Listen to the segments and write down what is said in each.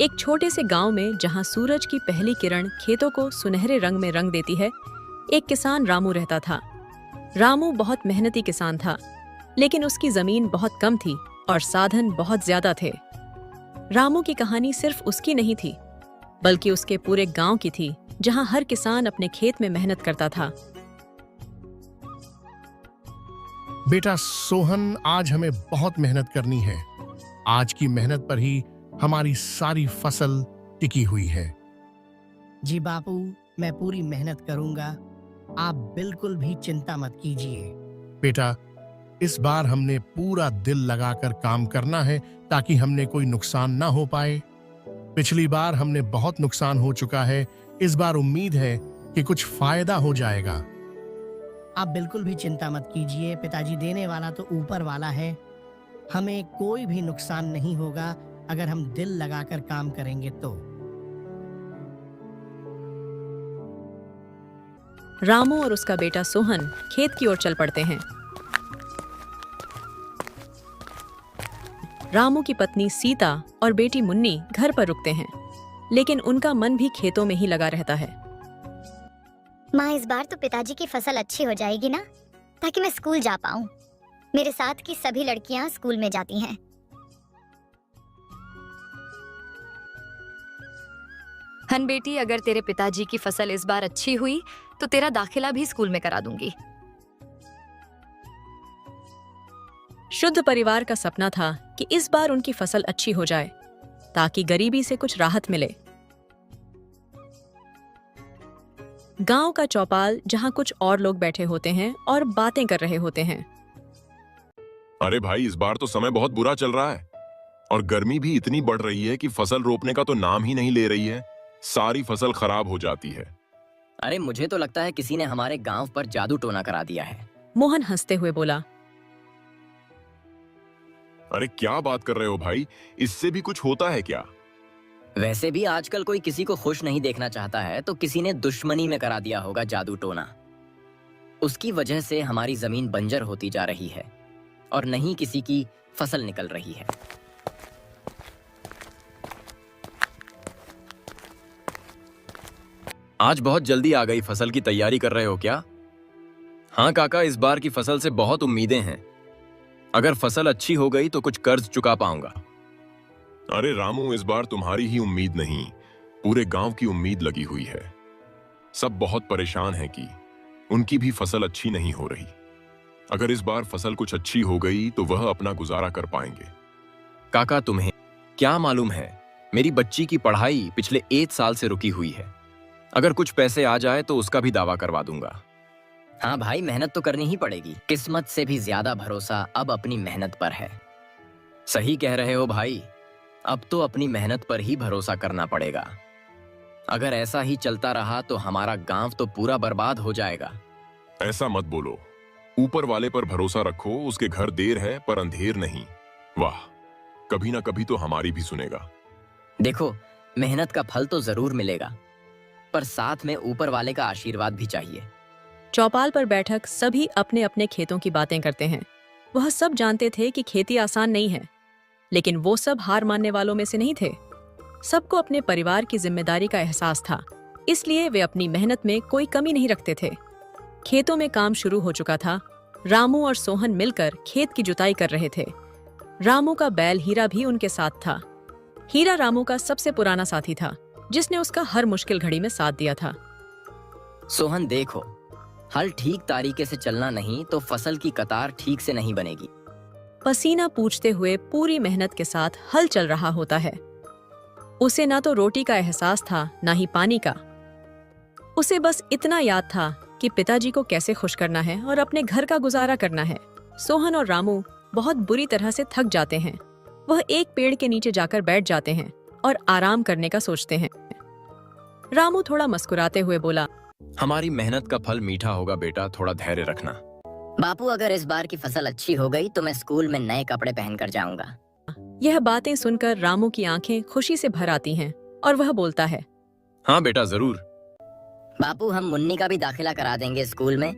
एक छोटे से गांव में जहां सूरज की पहली किरण खेतों को सुनहरे रंग में रंग देती है, एक किसान रामू रहता था। रामू बहुत मेहनती किसान था, लेकिन उसकी जमीन बहुत कम थी और साधन बहुत ज्यादा थे। रामू की कहानी सिर्फ उसकी नहीं थी, बल्कि उसके पूरे गांव की थी, जहां हर किसान अपने खेत में मेहनत करता था। बेटा सोहन, आज हमें बहुत मेहनत करनी है। आज की मेहनत पर ही हमारी सारी फसल टिकी हुई है। जी बापू, मैं पूरी मेहनत करूंगा। आप बिल्कुल भी चिंता मत कीजिए। बेटा, इस बार हमने पूरा दिल लगाकर काम करना है ताकि हमने कोई नुकसान ना हो पाए। पिछली बार हमने बहुत नुकसान हो चुका है, इस बार उम्मीद है कि कुछ फायदा हो जाएगा। आप बिल्कुल भी चिंता मत कीजिए, पिताजी, देने वाला तो ऊपर वाला है। हमें कोई भी नुकसान नहीं होगा अगर हम दिल लगाकर काम करेंगे तो। रामू और उसका बेटा सोहन खेत की ओर चल पड़ते हैं। रामू की पत्नी सीता और बेटी मुन्नी घर पर रुकते हैं, लेकिन उनका मन भी खेतों में ही लगा रहता है। माँ, इस बार तो पिताजी की फसल अच्छी हो जाएगी ना, ताकि मैं स्कूल जा पाऊँ। मेरे साथ की सभी लड़कियां स्कूल में जाती हैं। हन बेटी, अगर तेरे पिताजी की फसल इस बार अच्छी हुई तो तेरा दाखिला भी स्कूल में करा दूंगी। शुद्ध परिवार का सपना था कि इस बार उनकी फसल अच्छी हो जाए, ताकि गरीबी से कुछ राहत मिले। गांव का चौपाल, जहां कुछ और लोग बैठे होते हैं और बातें कर रहे होते हैं। अरे भाई, इस बार तो समय बहुत बुरा चल रहा है और गर्मी भी इतनी बढ़ रही है कि फसल रोपने का तो नाम ही नहीं ले रही है। सारी फसल खराब हो जाती है। अरे मुझे तो लगता है किसी ने हमारे गांव पर जादू टोना करा दिया है। मोहन हंसते हुए बोला। अरे क्या बात कर रहे हो भाई, इससे भी कुछ होता है क्या? वैसे भी आजकल कोई किसी को खुश नहीं देखना चाहता है, तो किसी ने दुश्मनी में करा दिया होगा जादू टोना। उसकी वजह से हमारी जमीन बंजर होती जा रही है और नहीं किसी की फसल निकल रही है। आज बहुत जल्दी आ गई। फसल की तैयारी कर रहे हो क्या? हाँ काका, इस बार की फसल से बहुत उम्मीदें हैं। अगर फसल अच्छी हो गई तो कुछ कर्ज चुका पाऊंगा। अरे रामू, इस बार तुम्हारी ही उम्मीद नहीं, पूरे गांव की उम्मीद लगी हुई है। सब बहुत परेशान हैं कि उनकी भी फसल अच्छी नहीं हो रही। अगर इस बार फसल कुछ अच्छी हो गई तो वह अपना गुजारा कर पाएंगे। काका, तुम्हें क्या मालूम है, मेरी बच्ची की पढ़ाई पिछले 1 साल से रुकी हुई है। अगर कुछ पैसे आ जाए तो उसका भी दावा करवा दूंगा। हाँ भाई, मेहनत तो करनी ही पड़ेगी। किस्मत से भी ज्यादा भरोसा अब अपनी मेहनत पर है। सही कह रहे हो भाई। अब तो अपनी मेहनत पर ही भरोसा करना पड़ेगा। अगर ऐसा ही चलता रहा तो हमारा गांव तो पूरा बर्बाद हो जाएगा। ऐसा मत बोलो, ऊपर वाले पर भरोसा रखो। उसके घर देर है पर अंधेर नहीं। वाह, कभी ना कभी तो हमारी भी सुनेगा। देखो, मेहनत का फल तो जरूर मिलेगा, पर साथ में ऊपर वाले का आशीर्वाद भी चाहिए। चौपाल पर बैठक सभी अपने अपने खेतों की बातें करते हैं। वह सब जानते थे कि खेती आसान नहीं है, लेकिन वो सब हार मानने वालों में से नहीं थे। सबको अपने परिवार की जिम्मेदारी का एहसास था, इसलिए वे अपनी मेहनत में कोई कमी नहीं रखते थे। खेतों में काम शुरू हो चुका था। रामू और सोहन मिलकर खेत की जुताई कर रहे थे। रामू का बैल हीरा भी उनके साथ था। हीरा रामू का सबसे पुराना साथी था, जिसने उसका हर मुश्किल घड़ी में साथ दिया था। सोहन, देखो, हल ठीक तरीके से चलना नहीं तो फसल की कतार ठीक से नहीं बनेगी। पसीना पूछते हुए पूरी मेहनत के साथ हल चल रहा होता है। उसे ना तो रोटी का एहसास था, ना ही पानी का। उसे बस इतना याद था कि पिताजी को कैसे खुश करना है और अपने घर का गुजारा करना है। सोहन और रामू बहुत बुरी तरह से थक जाते हैं। वह एक पेड़ के नीचे जाकर बैठ जाते हैं और आराम करने का सोचते हैं। रामू थोड़ा मुस्कुराते हुए बोला, हमारी मेहनत का फल मीठा होगा बेटा, थोड़ा धैर्य रखना। बापू, अगर इस बार की फसल अच्छी हो गई तो मैं स्कूल में नए कपड़े पहनकर जाऊंगा। यह बातें सुनकर रामू की आंखें खुशी से भर आती हैं और वह बोलता है, हाँ बेटा, जरूर। बापू, हम मुन्नी का भी दाखिला करा देंगे स्कूल में,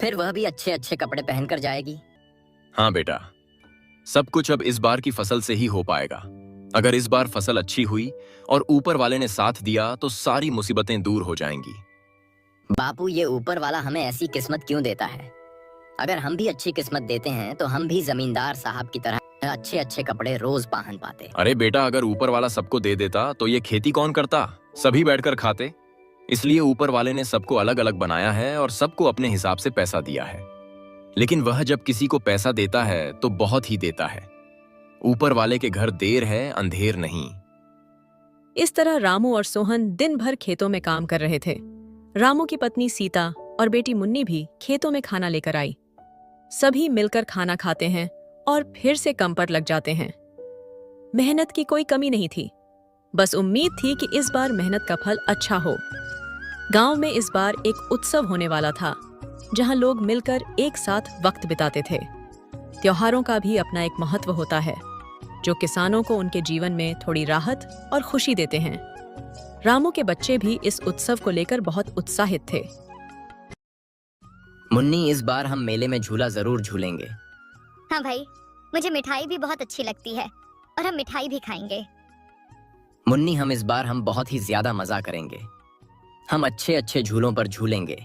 फिर वह भी अच्छे अच्छे कपड़े पहनकर जाएगी। हाँ बेटा, सब कुछ अब इस बार की फसल से ही हो पाएगा। अगर इस बार फसल अच्छी हुई और ऊपर वाले ने साथ दिया तो सारी मुसीबतें दूर हो जाएंगी। बापू, ये ऊपर वाला हमें ऐसी किस्मत क्यों देता है? अगर हम भी अच्छी किस्मत देते हैं तो हम भी जमींदार साहब की तरह अच्छे अच्छे कपड़े रोज पहन पाते। अरे बेटा, अगर ऊपर वाला सबको दे देता तो ये खेती कौन करता? सभी बैठकर खाते। इसलिए ऊपर वाले ने सबको अलग अलग बनाया है और सबको अपने हिसाब से पैसा दिया है। लेकिन वह जब किसी को पैसा देता है तो बहुत ही देता है। ऊपर वाले के घर देर है, अंधेर नहीं। इस तरह रामू और सोहन दिन भर खेतों में काम कर रहे थे। रामू की पत्नी सीता और बेटी मुन्नी भी खेतों में खाना लेकर आई। सभी मिलकर खाना खाते हैं और फिर से काम पर लग जाते हैं। मेहनत की कोई कमी नहीं थी, बस उम्मीद थी कि इस बार मेहनत का फल अच्छा हो। गांव में इस बार एक उत्सव होने वाला था, जहां लोग मिलकर एक साथ वक्त बिताते थे। त्योहारों का भी अपना एक महत्व होता है, जो किसानों को उनके जीवन में थोड़ी राहत और खुशी देते हैं। रामू के बच्चे भी इस उत्सव को लेकर बहुत उत्साहित थे। मुन्नी, इस बार हम मेले में झूला जरूर झूलेंगे। हाँ भाई, मुझे मिठाई भी बहुत अच्छी लगती है और हम मिठाई भी खाएंगे। मुन्नी, इस बार हम बहुत ही ज्यादा मजा करेंगे। हम अच्छे अच्छे झूलों पर झूलेंगे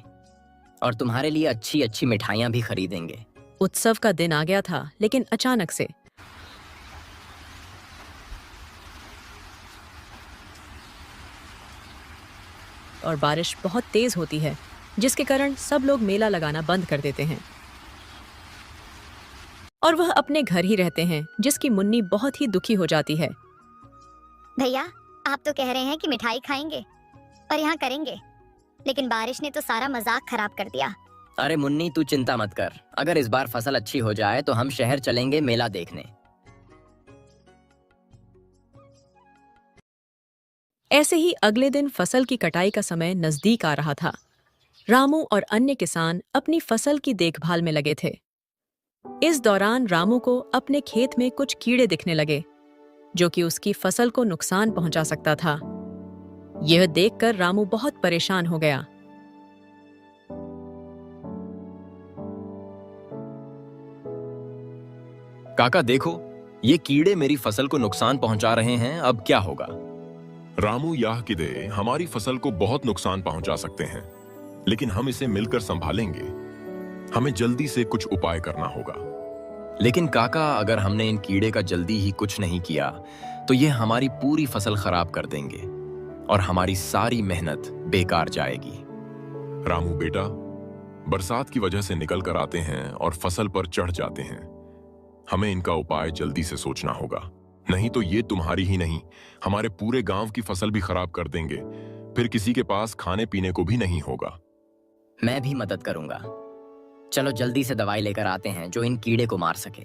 और तुम्हारे लिए अच्छी अच्छी मिठाइयाँ भी खरीदेंगे। उत्सव का दिन आ गया था, लेकिन अचानक से और बारिश बहुत तेज होती है, जिसके कारण सब लोग मेला लगाना बंद कर देते हैं और वह अपने घर ही रहते हैं, जिसकी मुन्नी बहुत ही दुखी हो जाती है। भैया, आप तो कह रहे हैं कि मिठाई खाएंगे और यहाँ करेंगे, लेकिन बारिश ने तो सारा मजाक खराब कर दिया। अरे मुन्नी, तू चिंता मत कर। अगर इस बार फसल अच्छी हो जाए तो हम शहर चलेंगे मेला देखने। ऐसे ही अगले दिन फसल की कटाई का समय नजदीक आ रहा था। रामू और अन्य किसान अपनी फसल की देखभाल में लगे थे। इस दौरान रामू को अपने खेत में कुछ कीड़े दिखने लगे, जो कि उसकी फसल को नुकसान पहुंचा सकता था। यह देखकर रामू बहुत परेशान हो गया। काका देखो, ये कीड़े मेरी फसल को नुकसान पहुंचा रहे हैं, अब क्या होगा? रामू, याह किदे हमारी फसल को बहुत नुकसान पहुंचा सकते हैं, लेकिन हम इसे मिलकर संभालेंगे। हमें जल्दी से कुछ उपाय करना होगा। लेकिन काका, अगर हमने इन कीड़े का जल्दी ही कुछ नहीं किया तो ये हमारी पूरी फसल खराब कर देंगे और हमारी सारी मेहनत बेकार जाएगी। रामू बेटा, बरसात की वजह से निकल कर आते हैं और फसल पर चढ़ जाते हैं। हमें इनका उपाय जल्दी से सोचना होगा, नहीं तो ये तुम्हारी ही नहीं, हमारे पूरे गांव की फसल भी खराब कर देंगे। फिर किसी के पास खाने पीने को भी नहीं होगा। मैं भी मदद करूंगा। चलो जल्दी से दवाई लेकर आते हैं जो इन कीड़े को मार सके।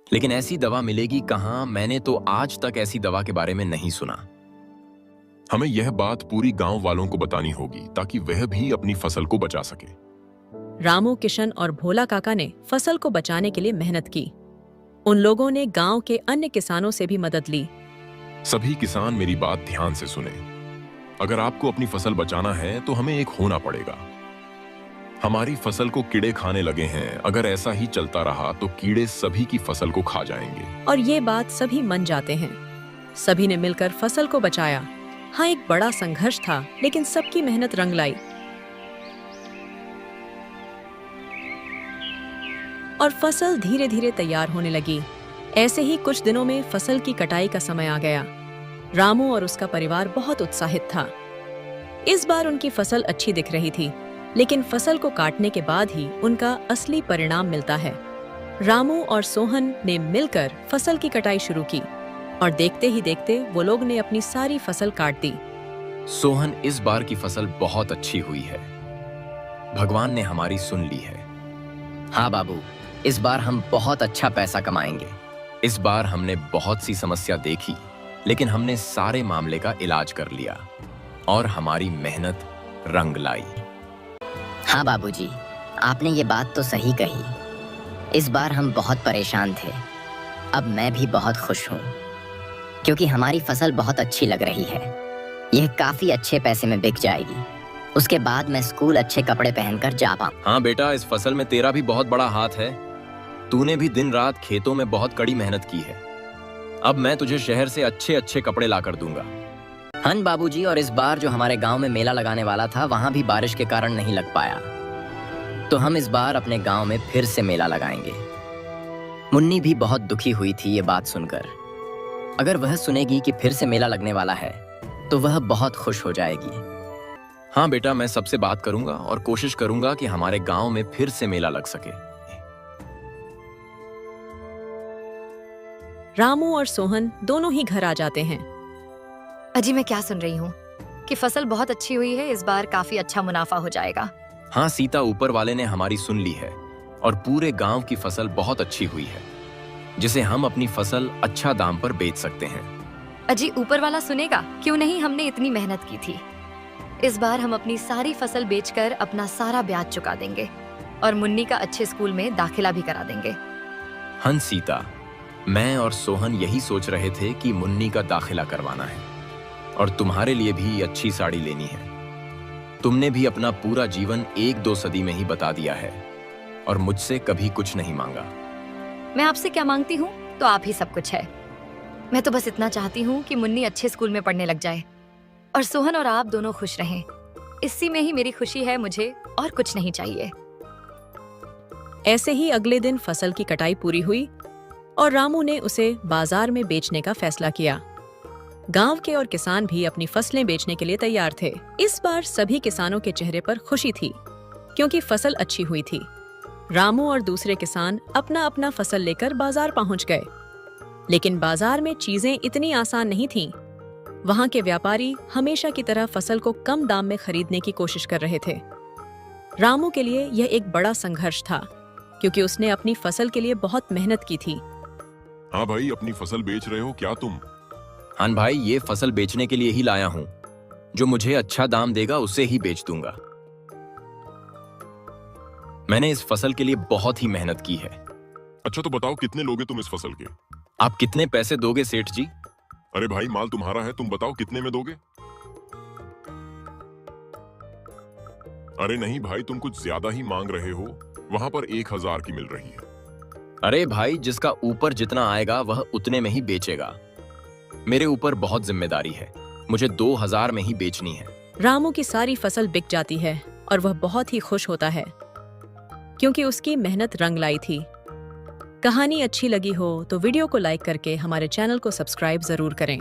लेकिन ऐसी दवा मिलेगी कहाँ? मैंने तो आज तक ऐसी दवा के बारे में नहीं सुना। हमें यह बात पूरी गांव वालों को बतानी होगी ताकि वह भी अपनी फसल को बचा सके। रामू, किशन और भोला काका ने फसल को बचाने के लिए मेहनत की। उन लोगों ने गांव के अन्य किसानों से भी मदद ली। सभी किसान मेरी बात ध्यान से सुने। अगर आपको अपनी फसल बचाना है तो हमें एक होना पड़ेगा। हमारी फसल को कीड़े खाने लगे हैं। अगर ऐसा ही चलता रहा तो कीड़े सभी की फसल को खा जाएंगे। और ये बात सभी मान जाते हैं। सभी ने मिलकर फसल को बचाया। हाँ, एक बड़ा संघर्ष था, लेकिन सबकी मेहनत रंग लाई और फसल धीरे धीरे तैयार होने लगी। ऐसे ही कुछ दिनों में फसल की कटाई का समय आ गया। रामू और उसका परिवार बहुत उत्साहित था। इस बार उनकी फसल अच्छी दिख रही थी, लेकिन फसल को काटने के बाद ही उनका असली परिणाम मिलता है। रामू और सोहन ने मिलकर फसल की कटाई शुरू की और देखते ही देखते वो लोग ने अपनी सारी फसल काट दी। सोहन, इस बार की फसल बहुत अच्छी हुई है। भगवान ने हमारी सुन ली है। हाँ बाबू, इस बार हम बहुत अच्छा पैसा कमाएंगे। इस बार हमने बहुत सी समस्या देखी, लेकिन हमने सारे मामले का इलाज कर लिया और हमारी मेहनत रंग लाई। हाँ बाबूजी, आपने ये बात तो सही कही। इस बार हम बहुत परेशान थे। अब मैं भी बहुत खुश हूँ, क्योंकि हमारी फसल बहुत अच्छी लग रही है। यह काफी अच्छे पैसे में बिक जाएगी। उसके बाद मैं स्कूल अच्छे कपड़े पहनकर जा पाऊँ। हाँ बेटा, इस फसल में तेरा भी बहुत बड़ा हाथ है। तूने भी दिन रात खेतों में बहुत कड़ी मेहनत की है। अब मैं तुझे शहर से अच्छे अच्छे कपड़े ला कर दूंगा। हाँ बाबूजी, और इस बार जो हमारे गांव में मेला लगाने वाला था वहां भी बारिश के कारण नहीं लग पाया, तो हम इस बार अपने गांव में फिर से मेला लगाएंगे। मुन्नी भी बहुत दुखी हुई थी ये बात सुनकर। अगर वह सुनेगी कि फिर से मेला लगने वाला है तो वह बहुत खुश हो जाएगी। हाँ बेटा, मैं सबसे बात करूंगा और कोशिश करूंगा कि हमारे गांव में फिर से मेला लग सके। रामू और सोहन दोनों ही घर आ जाते हैं। अजी मैं क्या सुन रही हूँ कि फसल बहुत अच्छी हुई है, इस बार काफी अच्छा मुनाफा हो जाएगा। हाँ सीता, ऊपर वाले ने हमारी सुन ली है और पूरे गांव की फसल बहुत अच्छी हुई है, जिसे हम अपनी फसल अच्छा दाम पर बेच सकते हैं। अजी ऊपर वाला सुनेगा, क्यों नहीं, हमने इतनी मेहनत की थी। इस बार हम अपनी सारी फसल बेचकर अपना सारा ब्याज चुका देंगे और मुन्नी का अच्छे स्कूल में दाखिला भी करा देंगे। हंस सीता, मैं और सोहन यही सोच रहे थे कि मुन्नी का दाखिला करवाना है और तुम्हारे लिए भी अच्छी साड़ी लेनी है। तुमने भी अपना पूरा जीवन 1-2 सदी में ही बता दिया है और मुझसे कभी कुछ नहीं मांगा। मैं आपसे क्या मांगती हूँ, तो आप ही सब कुछ है। मैं तो बस इतना चाहती हूँ कि मुन्नी अच्छे स्कूल में पढ़ने लग जाए और सोहन और आप दोनों खुश रहें। इसी में ही मेरी खुशी है, मुझे और कुछ नहीं चाहिए। ऐसे ही अगले दिन फसल की कटाई पूरी हुई और रामू ने उसे बाजार में बेचने का फैसला किया। गांव के और किसान भी अपनी फसलें बेचने के लिए तैयार थे। इस बार सभी किसानों के चेहरे पर खुशी थी क्योंकि फसल अच्छी हुई थी। रामू और दूसरे किसान अपना अपना फसल लेकर बाजार पहुंच गए, लेकिन बाजार में चीजें इतनी आसान नहीं थीं। वहां के व्यापारी हमेशा की तरह फसल को कम दाम में खरीदने की कोशिश कर रहे थे। रामू के लिए यह एक बड़ा संघर्ष था क्योंकि उसने अपनी फसल के लिए बहुत मेहनत की थी। हाँ भाई, अपनी फसल बेच रहे हो क्या तुम? हाँ भाई, ये फसल बेचने के लिए ही लाया हूँ। जो मुझे अच्छा दाम देगा उसे ही बेच दूंगा। मैंने इस फसल के लिए बहुत ही मेहनत की है। अच्छा तो बताओ कितने लोगे तुम इस फसल के? आप कितने पैसे दोगे सेठ जी? अरे भाई, माल तुम्हारा है, तुम बताओ कितने में दोगे? अरे नहीं भाई, तुम कुछ ज्यादा ही मांग रहे हो। वहां पर 1000 की मिल रही है। अरे भाई, जिसका ऊपर जितना आएगा वह उतने में ही बेचेगा। मेरे ऊपर बहुत जिम्मेदारी है, मुझे 2000 में ही बेचनी है। रामू की सारी फसल बिक जाती है और वह बहुत ही खुश होता है क्योंकि उसकी मेहनत रंग लाई थी। कहानी अच्छी लगी हो तो वीडियो को लाइक करके हमारे चैनल को सब्सक्राइब जरूर करें।